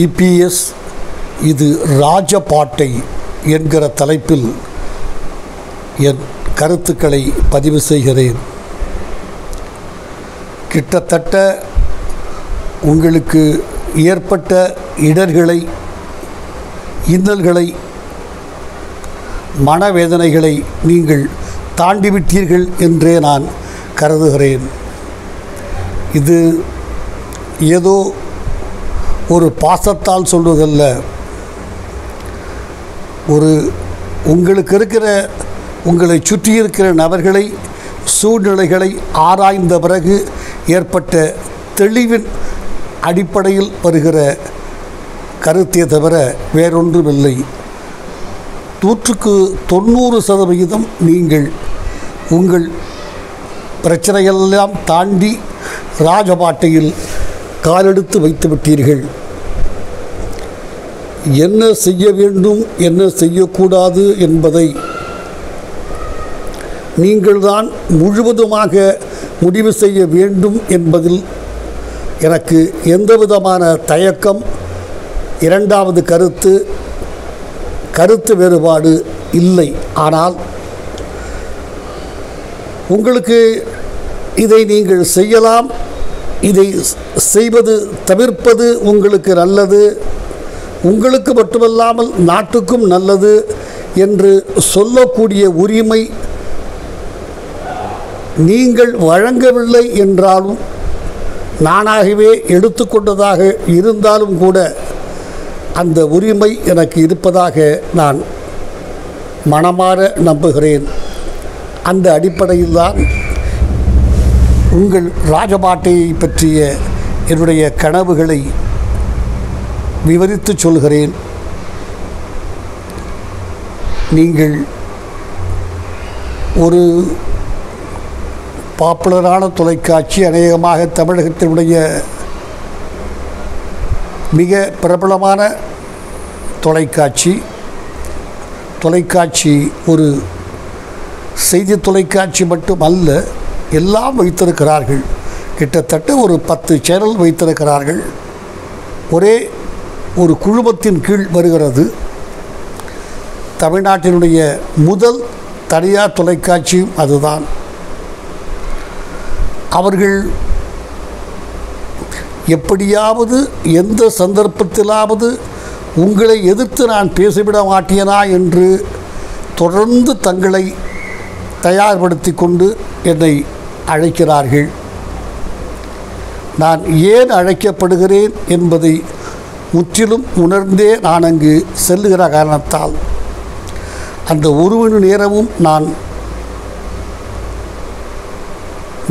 EPS இது ராஜபாட்டை என்கிற தலைப்பில் என் கருத்துக்களை பதிவு செய்கிறேன். கிட்டத்தட்ட உங்களுக்கு ஏற்பட்ட இடர்களை, இன்னல்களை, மனவேதனைகளை நீங்கள் தாண்டிவிட்டீர்கள் என்றே நான் கருதுகிறேன். இது ஏதோ ஒரு பாசத்தால் சொல்வதல்ல. உங்களுக்கு இருக்கிற, உங்களை சுற்றி இருக்கிற நபர்களை, சூழ்நிலைகளை ஆராய்ந்த பிறகு ஏற்பட்ட தெளிவின் அடிப்படையில் வருகிற கருத்தை தவிர வேறொன்றுமில்லை. 90% நீங்கள் உங்கள் பிரச்சனைகளெல்லாம் தாண்டி ராஜபாட்டையில் காலெடுத்து வைத்து விட்டீர்கள். என்ன செய்ய வேண்டும், என்ன செய்யக்கூடாது என்பதை நீங்கள்தான் முழுவதுமாக முடிவு செய்ய வேண்டும் என்பதில் எனக்கு எந்தவிதமான தயக்கம், இரண்டாவது கருத்து வேறுபாடு இல்லை. ஆனால் உங்களுக்கு இதை நீங்கள் செய்யலாம், இதை செய்வது தவிர்ப்பது உங்களுக்கு நல்லது, உங்களுக்கு மட்டுமல்லாமல் நாட்டுக்கும் நல்லது என்று சொல்லக்கூடிய உரிமை நீங்கள் வழங்கவில்லை என்றாலும், நானாகவே எடுத்துக்கொண்டதாக இருந்தாலும் கூட அந்த உரிமை எனக்கு இருப்பதாக நான் மனமாற நம்புகிறேன். அந்த அடிப்படையில்தான் உங்கள் ராஜபாட்டையை பற்றிய என்னுடைய கனவுகளை விவரித்து சொல்கிறேன். நீங்கள் ஒரு பாப்புலரான தொலைக்காட்சி, அநேகமாக தமிழகத்தினுடைய மிக பிரபலமான தொலைக்காட்சி ஒரு செய்தி தொலைக்காட்சி மட்டுமல்ல, எல்லாம் வைத்திருக்கிறார்கள். கிட்டத்தட்ட ஒரு 10 சேனல் வைத்திருக்கிறார்கள். ஒரே ஒரு குழுமத்தின் கீழ் வருகிறது. தமிழ்நாட்டினுடைய முதல் தனியார் தொலைக்காட்சியும் அதுதான். அவர்கள் எப்படியாவது, எந்த சந்தர்ப்பத்திலாவது உங்களை எதிர்த்து நான் பேசிவிட மாட்டேனா என்று தொடர்ந்து தங்களை தயார்படுத்தி கொண்டு என்னை அழைக்கிறார்கள். நான் ஏன் அழைக்கப்படுகிறேன் என்பதை முற்றிலும் உணர்ந்தே நான் அங்கு செல்லுகிற காரணத்தால் அந்த ஒரு மணி நேரமும் நான்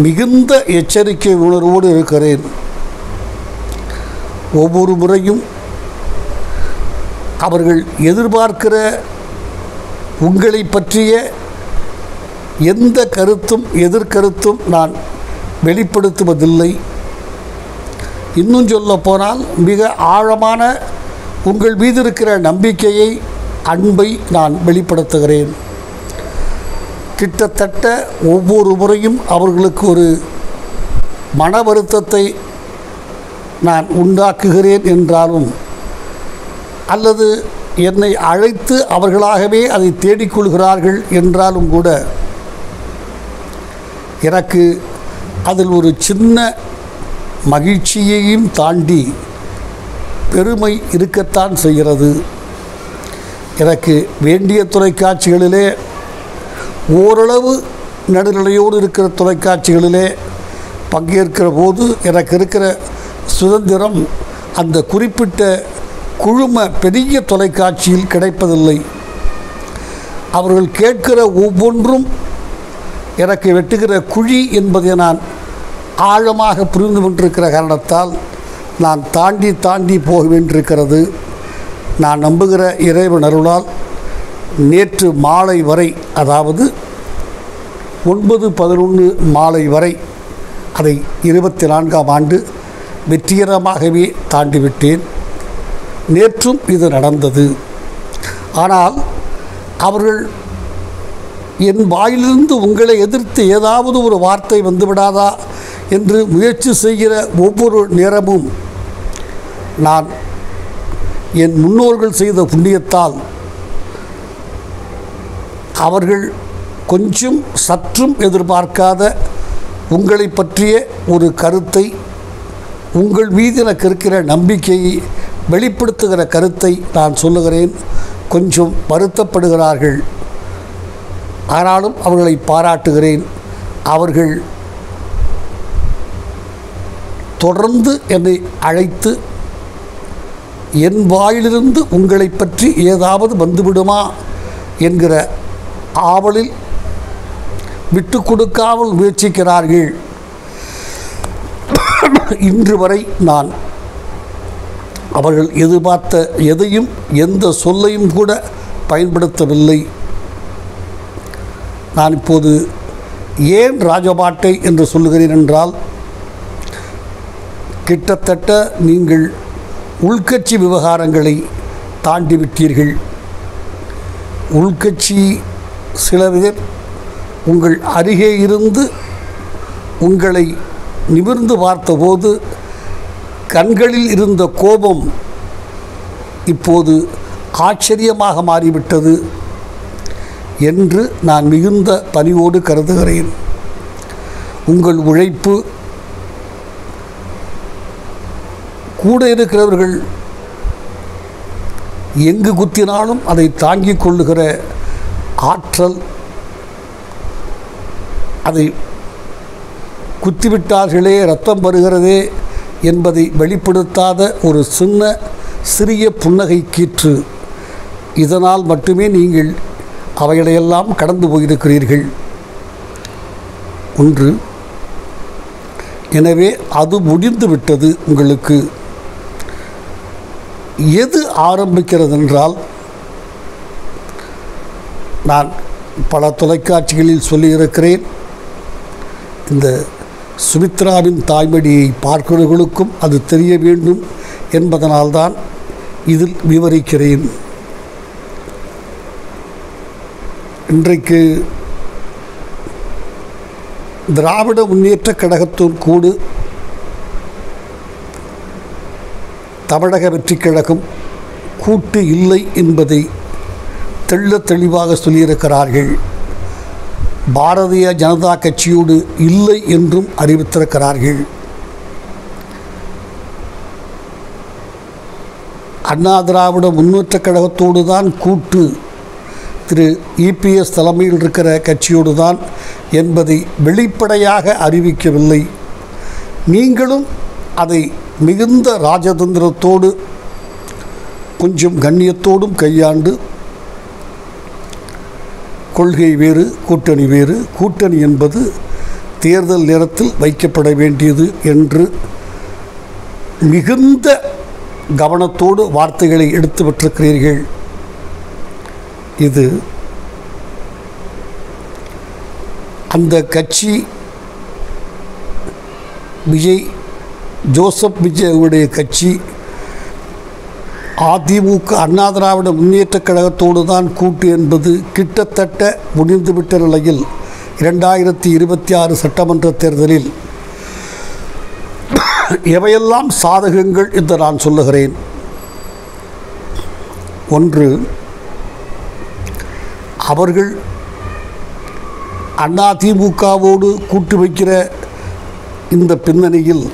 மிகுந்த எச்சரிக்கை உணர்வோடு இருக்கிறேன். ஒவ்வொரு முறையும் அவர்கள் எதிர்பார்க்கிற உங்களை பற்றிய எந்த கருத்தும், எதிர்கருத்தும் நான் வெளிப்படுத்துவதில்லை. இன்னும் சொல்ல போனால், மிக ஆழமான உங்கள் மீது இருக்கிற நம்பிக்கையை, அன்பை நான் வெளிப்படுத்துகிறேன். கிட்டத்தட்ட ஒவ்வொரு முறையும் அவர்களுக்கு ஒரு மன வருத்தத்தை நான் உண்டாக்குகிறேன் என்றாலும், அல்லது என்னை அழைத்து அவர்களாகவே அதை தேடிக்கொள்கிறார்கள் என்றாலும் கூட, எனக்கு அதில் ஒரு சின்ன மகிழ்ச்சியையும் தாண்டி பெருமை இருக்கத்தான் செய்கிறது. எனக்கு வேண்டிய தொலைக்காட்சிகளிலே, ஓரளவு நடுநிலையோடு இருக்கிற தொலைக்காட்சிகளிலே பங்கேற்கிற போது எனக்கு இருக்கிற சுதந்திரம் அந்த குறிப்பிட்ட குழும பெரிய தொலைக்காட்சியில் கிடைப்பதில்லை. அவர்கள் கேட்கிற ஒவ்வொன்றும் எனக்கு வெட்டுகிற குழி என்பதை நான் ஆழமாக புரிந்து கொண்டிருக்கிற காரணத்தால் நான் தாண்டி போக வேண்டியிருக்கிறது. நான் நம்புகிற இறைவன் அருளால் நேற்று மாலை வரை, அதாவது 9/11 மாலை வரை, அதை 24ஆம் ஆண்டு வெற்றிகரமாகவே தாண்டிவிட்டேன். நேற்றும் இது நடந்தது. ஆனால் அவர்கள் என் வாயிலிருந்து உங்களை எதிர்த்து ஏதாவது ஒரு வார்த்தை வந்துவிடாதா என்று முயற்சி செய்கிற ஒவ்வொரு நேரமும் நான் என் முன்னோர்கள் செய்த புண்ணியத்தால் அவர்கள் கொஞ்சம் சற்றும் எதிர்பார்க்காத உங்களை பற்றிய ஒரு கருத்தை, உங்கள் மீது எனக்கு இருக்கிற நம்பிக்கையை வெளிப்படுத்துகிற கருத்தை நான் சொல்லுகிறேன். கொஞ்சம் வருத்தப்படுகிறார்கள். ஆனாலும் அவர்களை பாராட்டுகிறேன். அவர்கள் தொடர்ந்து என்னை அழைத்து என் வாயிலிருந்து உங்களை பற்றி ஏதாவது வந்துவிடுமா என்கிற ஆவலில் விட்டு கொடுக்காமல் முயற்சிக்கிறார்கள். இன்று வரை நான் அவர்கள் எதிர்பார்த்த எதையும், எந்த சொல்லையும் கூட பயன்படுத்தவில்லை. நான் இப்போது ஏன் ராஜபாட்டை என்று சொல்லுகிறேன் என்றால், கிட்டத்தட்ட நீங்கள் உள்கட்சி விவகாரங்களை தாண்டிவிட்டீர்கள். உள்கட்சி சில பேர் உங்கள் அருகே இருந்து உங்களை நிமிர்ந்து பார்த்தபோது கண்களில் இருந்த கோபம் இப்போது ஆச்சரியமாக மாறிவிட்டது என்று நான் மிகுந்த பணிவோடு கருதுகிறேன். உங்கள் உழைப்பு, கூட இருக்கிறவர்கள் எங்கு குத்தினாலும் அதை தாங்கிக் கொள்ளுகிற ஆற்றல், அதை குத்திவிட்டார்களே இரத்தம் வருகிறதே என்பதை வெளிப்படுத்தாத ஒரு சிறிய புன்னகை கீற்று. இதனால் மட்டுமே நீங்கள் அவைகளையெல்லாம் கடந்து போயிருக்கிறீர்கள். ஒன்று, எனவே அது முடிந்து விட்டது. உங்களுக்கு எது ஆரம்பிக்கிறது என்றால், நான் பல தொலைக்காட்சிகளில் சொல்லியிருக்கிறேன், இந்த சுமித்ராவின் தாய்மடியை பார்க்கிறவர்களுக்கும் அது தெரிய வேண்டும் என்பதனால்தான் இதில் விவரிக்கிறேன். இன்றைக்கு திராவிட முன்னேற்றக் கழகத்தோடு தமிழக வெற்றிக் கழகம் கூட்டு இல்லை என்பதை தெள்ளத் தெளிவாக சொல்லியிருக்கிறார்கள். பாரதிய ஜனதா கட்சியோடு இல்லை என்றும் அறிவித்திருக்கிறார்கள். அண்ணா திராவிட முன்னேற்றக் கழகத்தோடு தான் கூட்டு, திரு இபிஎஸ் தலைமையில் இருக்கிற கட்சியோடு தான் என்பதை வெளிப்படையாக அறிவிக்கவில்லை. நீங்களும் அதை மிகுந்த ராஜதந்திரத்தோடு கொஞ்சம் கண்ணியத்தோடும் கையாண்டு, கொள்கை வேறு, கூட்டணி வேறு, கூட்டணி என்பது தேர்தல் நேரத்தில் வைக்கப்பட வேண்டியது என்று மிகுந்த கவனத்தோடு வார்த்தைகளை எடுத்து விட்டிருக்கிறீர்கள். இது அந்த கட்சி ஜோசப் விஜயுடைய கட்சி அதிமுக அண்ணா திராவிட முன்னேற்றக் கழகத்தோடு தான் கூட்டு என்பது கிட்டத்தட்ட முடிந்துவிட்ட நிலையில் 2026 சட்டமன்ற தேர்தலில் எவையெல்லாம் சாதகங்கள் என்று நான் சொல்லுகிறேன். ஒன்று, அவர்கள் அதிமுகவோடு கூட்டு வைக்கிற இந்த பின்னணியில்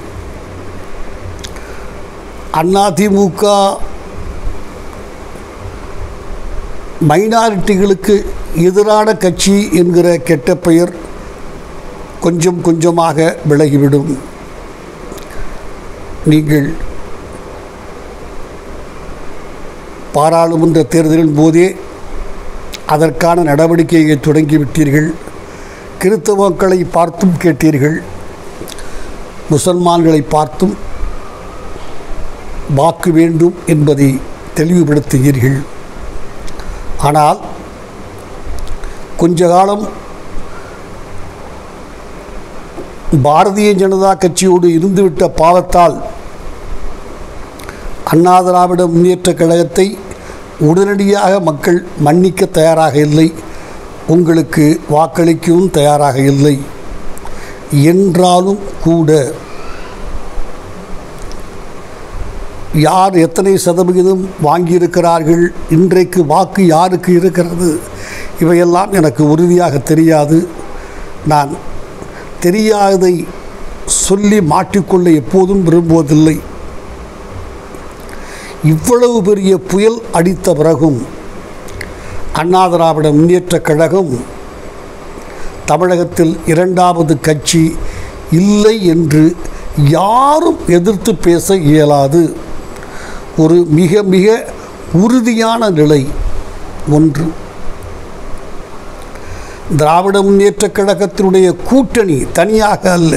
அதிமுக மைனாரிட்டிகளுக்கு எதிரான கட்சி என்கிற கெட்ட பெயர் கொஞ்சம் கொஞ்சமாக விலகிவிடும். நீங்கள் பாராளுமன்ற தேர்தலின் போதே அதற்கான நடவடிக்கையை தொடங்கிவிட்டீர்கள். கிறிஸ்தவ மக்களை பார்த்தும் கேட்டீர்கள், முசல்மான்களை பார்த்தும் வாக்கு வேண்டும் என்பதை தெளிவுபடுத்துகிறீர்கள். ஆனால் கொஞ்ச காலம் பாரதிய ஜனதா கட்சியோடு இருந்துவிட்ட பாவத்தால் அண்ணா திராவிட முன்னேற்றக் கழகத்தை உடனடியாக மக்கள் மன்னிக்க தயாராக இல்லை, உங்களுக்கு வாக்களிக்கவும் தயாராக இல்லை. என்றாலும் கூட யார் எத்தனை சதவிகிதம் வாங்கியிருக்கிறார்கள், இன்றைக்கு வாக்கு யாருக்கு இருக்கிறது, இவையெல்லாம் எனக்கு உறுதியாக தெரியாது. நான் தெரியாததை சொல்லி மாட்டிக்கொள்ள எப்போதும் விரும்புவதில்லை. இவ்வளவு பெரிய புயல் அடித்த பிறகும் அண்ணா திராவிட முன்னேற்றக் கழகம் தமிழகத்தில் இரண்டாவது கட்சி இல்லை என்று யாரும் எதிர்த்து பேச இயலாது. ஒரு மிக மிக உறுதியான நிலை ஒன்று. திராவிட முன்னேற்றக் கழகத்தினுடைய கூட்டணி தனியாக அல்ல,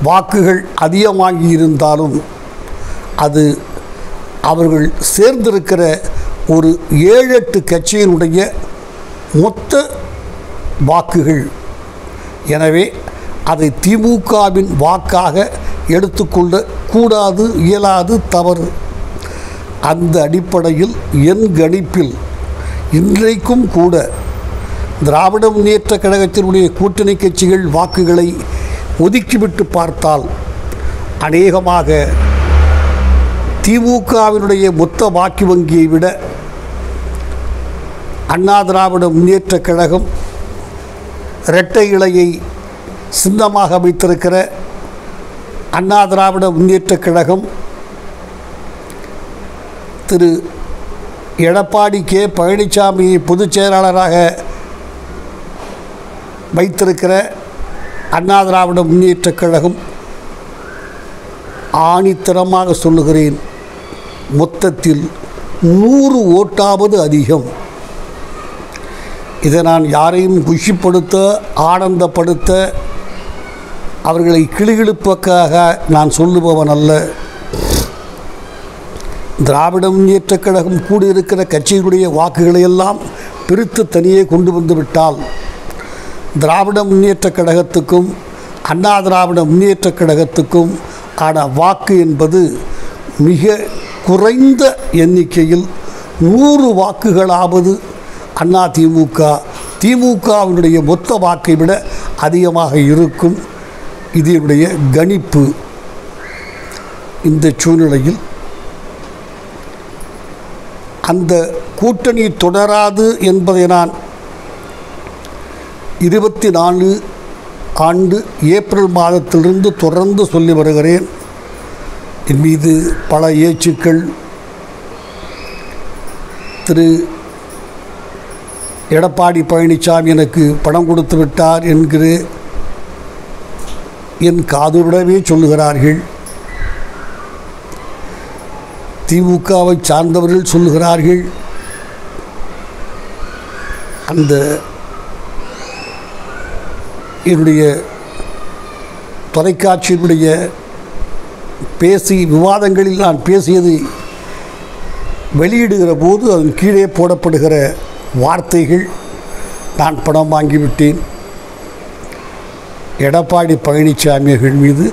வாக்குகள் அதிகமாகி இருந்தாலும் அது அவர்கள் சேர்ந்திருக்கிற ஒரு 7-8 கட்சியினுடைய மொத்த வாக்குகள். எனவே அதை திமுகவின் வாக்காக எடுத்துக்கொள்ள கூடாது, இயலாது, தவறு. அந்த அடிப்படையில் என் கணிப்பில் இன்றைக்கும் கூட திராவிட முன்னேற்ற கழகத்தினுடைய கூட்டணி கட்சிகள் வாக்குகளை ஒதுக்கிவிட்டு பார்த்தால் அநேகமாக திமுகவினுடைய மொத்த வாக்கு வங்கியை விட அண்ணா திராவிட முன்னேற்ற கழகம் இரட்டை இலையை சின்னமாக வைத்திருக்கிற அண்ணா திராவிட முன்னேற்ற கழகம் திரு எடப்பாடி கே பழனிசாமியை பொதுச் செயலாளராக வைத்திருக்கிற அண்ணா திராவிட முன்னேற்ற கழகம் ஆணித்தரமாக சொல்லுகிறேன், மொத்தத்தில் 100 ஓட்டாவது அதிகம். இதை நான் யாரையும் குஷிப்படுத்த, ஆனந்தப்படுத்த, அவர்களை கிளுகிழுப்பக்காக நான் சொல்லுபவன் அல்ல. திராவிட முன்னேற்றக் கழகம் கூடியிருக்கிற கட்சிகளுடைய வாக்குகளையெல்லாம் பிரித்து தனியே கொண்டு வந்து விட்டால் திராவிட முன்னேற்றக் கழகத்துக்கும் அண்ணா திராவிட முன்னேற்றக் கழகத்துக்கும் ஆன வாக்கு என்பது மிக குறைந்த எண்ணிக்கையில் 100 வாக்குகளாவது அண்ணா திமுகவினுடைய மொத்த வாக்கை விட அதிகமாக இருக்கும். இதனுடைய கணிப்பு. இந்த சூழ்நிலையில் அந்த கூட்டணி தொடராது என்பதை நான் 24 ஆண்டு ஏப்ரல் மாதத்திலிருந்து தொடர்ந்து சொல்லி வருகிறேன். என் மீது பல ஏச்சுக்கள், திரு எடப்பாடி பழனிசாமி எனக்கு பணம் கொடுத்து விட்டார் என்கிற என் காதுவிடவே சொல்லுகிறார்கள். திமுகவை சார்ந்தவர்கள் சொல்லுகிறார்கள். அந்த என்னுடைய தொலைக்காட்சியினுடைய விவாதங்களில் நான் பேசியது வெளியிடுகிற போது அதன் கீழே போடப்படுகிற வார்த்தைகள், நான் பணம் வாங்கிவிட்டேன். எடப்பாடி பழனிசாமிகள் மீது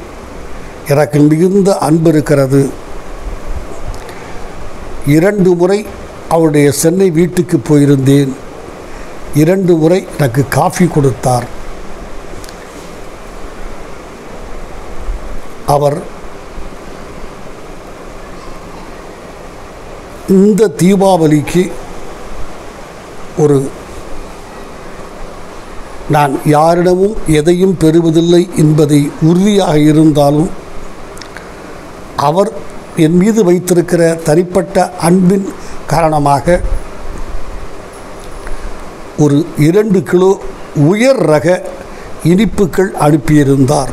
எனக்கு மிகுந்த அன்பு இருக்கிறது. 2 முறை அவருடைய சென்னை வீட்டுக்கு போயிருந்தேன். 2 முறை எனக்கு காஃபி கொடுத்தார். அவர் இந்த தீபாவளிக்கு நான் யாரிடமும் எதையும் பெறுவதில்லை என்பதை உறுதியாக இருந்தாலும் அவர் என் மீது வைத்திருக்கிற தனிப்பட்ட அன்பின் காரணமாக 2 கிலோ உயர் ரக இனிப்புகள் அனுப்பியிருந்தார்.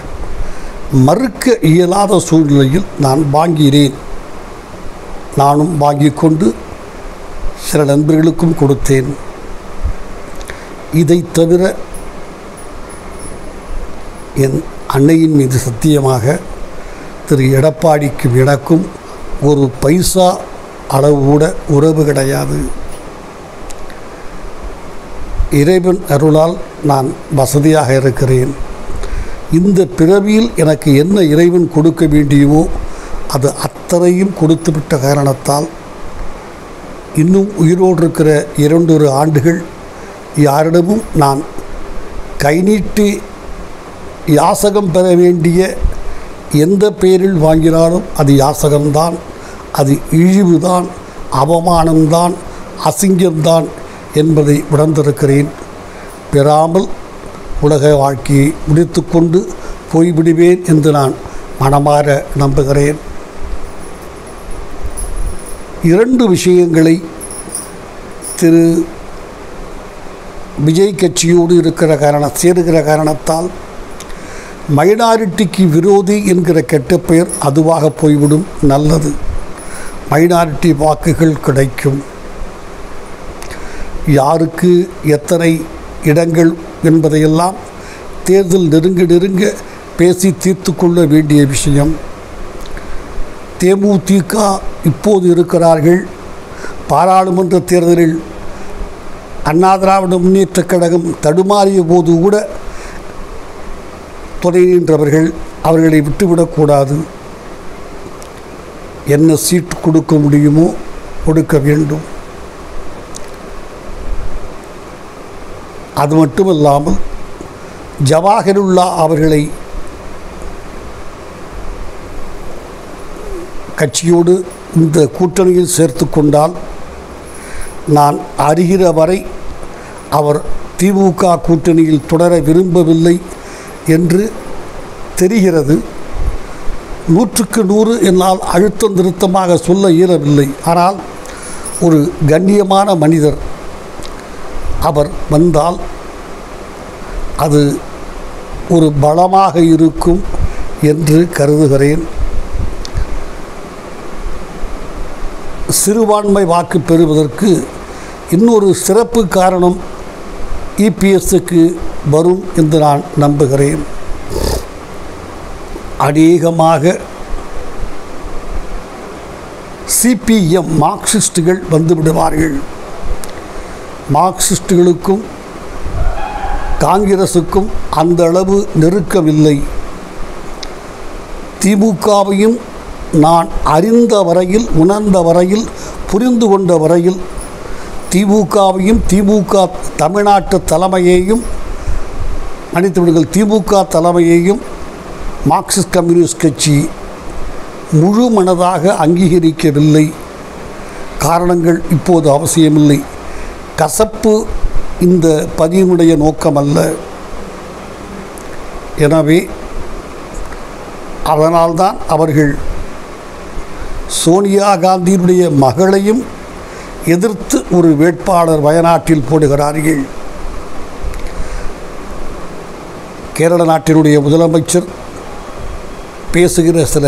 மறுக்க இயலாத சூழ்நிலையில் நான் வாங்கினேன். நானும் வாங்கிக் கொண்டு சில நண்பர்களுக்கும் கொடுத்தேன். இதை தவிர என் அன்னையின் மீது சத்தியமாக திரு எடப்பாடிக்கும் எனக்கும் ஒரு பைசா அளவு கூட உறவு கிடையாது. இறைவன் அருளால் நான் வசதியாக இருக்கிறேன். இந்த பிறவியில் எனக்கு என்ன இறைவன் கொடுக்க வேண்டியமோ அது அத்தனையும் கொடுத்துவிட்ட காரணத்தால் இன்னும் உயிரோடு இருக்கிற 2 ஆண்டுகள் யாரிடமும் நான் கை நீட்டி யாசகம் பெற வேண்டிய எந்த பெயரில் வாங்கினாலும் அது யாசகம்தான். அது இழிவுதான், அவமானம்தான், அசிங்கம்தான் என்பதை உணர்ந்திருக்கிறேன். பெறாமல் உலக வாழ்க்கையை முடித்து கொண்டு போய்விடுவேன் என்று நான் மனமாற நம்புகிறேன். 2 விஷயங்களை திரு விஜய் கட்சியோடு சேருகிற காரணத்தால் மைனாரிட்டிக்கு விரோதி என்கிற கெட்ட பெயர் அதுவாக போய்விடும். நல்லது, மைனாரிட்டி வாக்குகள் கிடைக்கும். யாருக்கு எத்தனை இடங்கள் என்பதையெல்லாம் தேர்தல் நெருங்க பேசி தீர்த்து கொள்ள வேண்டிய விஷயம். தேமுதிக இப்போது இருக்கிறார்கள். பாராளுமன்ற தேர்தலில் அண்ணா திராவிட முன்னேற்றக் கழகம் தடுமாறிய போது கூட துணை நின்றவர்கள். அவர்களை விட்டுவிடக்கூடாது. என்ன சீட்டு கொடுக்க முடியுமோ கொடுக்க வேண்டும். அது மட்டுமல்லாமல் ஜவாஹிருல்லா அவர்களை கட்சியோடு இந்த கூட்டணியில் சேர்த்து கொண்டால் நான் அறிகிற வரை அவர் திமுக கூட்டணியில் தொடர விரும்பவில்லை என்று தெரிகிறது. 100க்கு 100 என்னால் அழுத்தம் திருத்தமாக சொல்ல இயலவில்லை. ஆனால் ஒரு கண்ணியமான மனிதர் அவர் வந்தால் அது ஒரு பலமாக இருக்கும் என்று கருதுகிறேன். சிறுபான்மை வாக்கு பெறுவதற்கு இன்னொரு சிறப்பு காரணம் இபிஎஸ்க்கு வரும் என்று நான் நம்புகிறேன். அநேகமாக சிபிஎம் மார்க்சிஸ்டுகள் வந்துவிடுவார்கள். மார்க்சிஸ்டுகளுக்கும் காங்கிரஸுக்கும் அந்த அளவு நெருக்கமில்லை. திமுகவையும் நான் அறிந்த வரையில், உணர்ந்த வரையில், புரிந்து கொண்ட வரையில் திமுகவையும் திமுக தமிழ்நாட்டு தலைமையையும் மன்னித்துவிடுங்கள், திமுக தலைமையையும் மார்க்சிஸ்ட் கம்யூனிஸ்ட் கட்சி முழு மனதாக அங்கீகரிக்கவில்லை. காரணங்கள் இப்போது அவசியமில்லை. கசப்பு இந்த பதிவினுடைய நோக்கமல்ல. எனவே அதனால்தான் அவர்கள் சோனியா காந்தியினுடைய மகளையும் எதிர்த்து ஒரு வேட்பாளர் வயநாட்டில் போடுகிறார்கள். கேரள நாட்டினுடைய முதலமைச்சர் பேசுகிற சில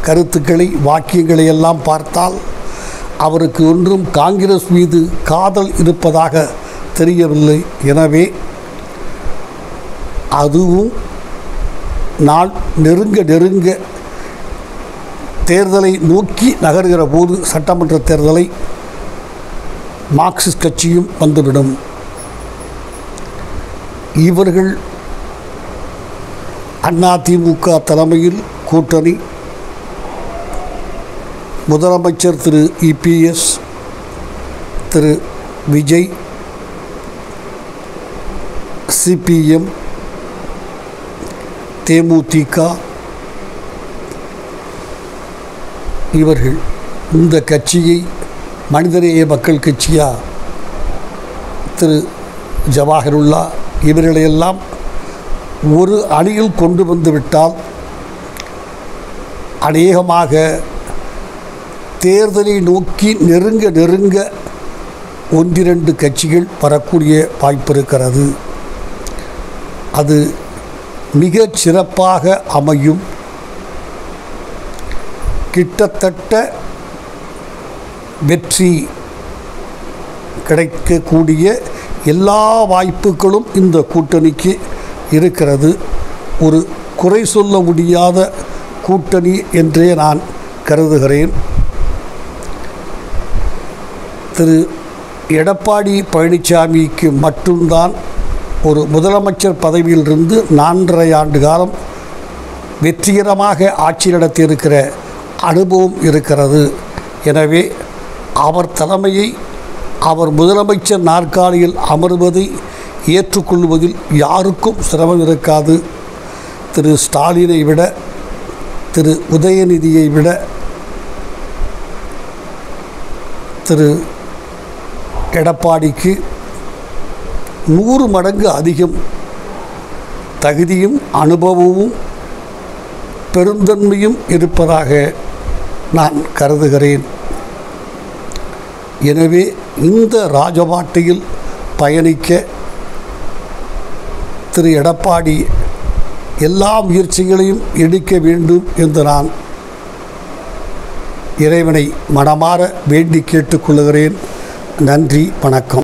கருத்துக்களை, வாக்கியங்களை எல்லாம் பார்த்தால் அவருக்கு ஒன்றும் காங்கிரஸ் மீது காதல் இருப்பதாக தெரியவில்லை. எனவே அதுவும் நாள் நெருங்க தேர்தலை நோக்கி நகர்கிற போது, சட்டமன்ற தேர்தலை, மார்க்சிஸ்ட் கட்சியும் வந்துவிடும். இவர்கள் அதிமுக தலைமையில் கூட்டணி, முதலமைச்சர் திரு இபிஎஸ், திரு விஜய், சிபிஎம், தேமுதிக, இவர்கள் இந்த கட்சியை மனிதநேய மக்கள் கட்சியா, திரு ஜவாஹிருல்லா, இவர்களையெல்லாம் ஒரு அணியில் கொண்டு வந்துவிட்டால் அநேகமாக தேர்தலை நோக்கி நெருங்க 1-2 கட்சிகள் வரக்கூடிய வாய்ப்பு இருக்கிறது. அது மிகச் சிறப்பாக அமையும். கிட்டத்தட்ட வெற்றி கிடைக்கக்கூடிய எல்லா வாய்ப்புகளும் இந்த கூட்டணிக்கு இருக்கிறது. ஒரு குறை சொல்ல முடியாத கூட்டணி என்றே நான் கருதுகிறேன். திரு எடப்பாடி பழனிசாமிக்கு மட்டும்தான் ஒரு முதலமைச்சர் பதவியிலிருந்து 4.5 ஆண்டு காலம் வெற்றிகரமாக ஆட்சி நடத்தியிருக்கிற அனுபவம் இருக்கிறது. எனவே அவர் தலைமையை, அவர் முதலமைச்சர் நாற்காலியில் அமர்வதை ஏற்றுக்கொள்வதில் யாருக்கும் சிரமம் இருக்காது. திரு ஸ்டாலினை விட, திரு உதயநிதியை விட திரு எடப்பாடிக்கு 100 மடங்கு அதிகம் தகுதியும் அனுபவமும் பெருந்தன்மையும் இருப்பதாக நான் கருதுகிறேன். எனவே இந்த ராஜபாட்டையில் பயணிக்க திரு எடப்பாடி எல்லா முயற்சிகளையும் எடுக்க வேண்டும் என்று நான் இறைவனை மனமாற வேண்டி கேட்டுக்கொள்கிறேன். நன்றி, வணக்கம்.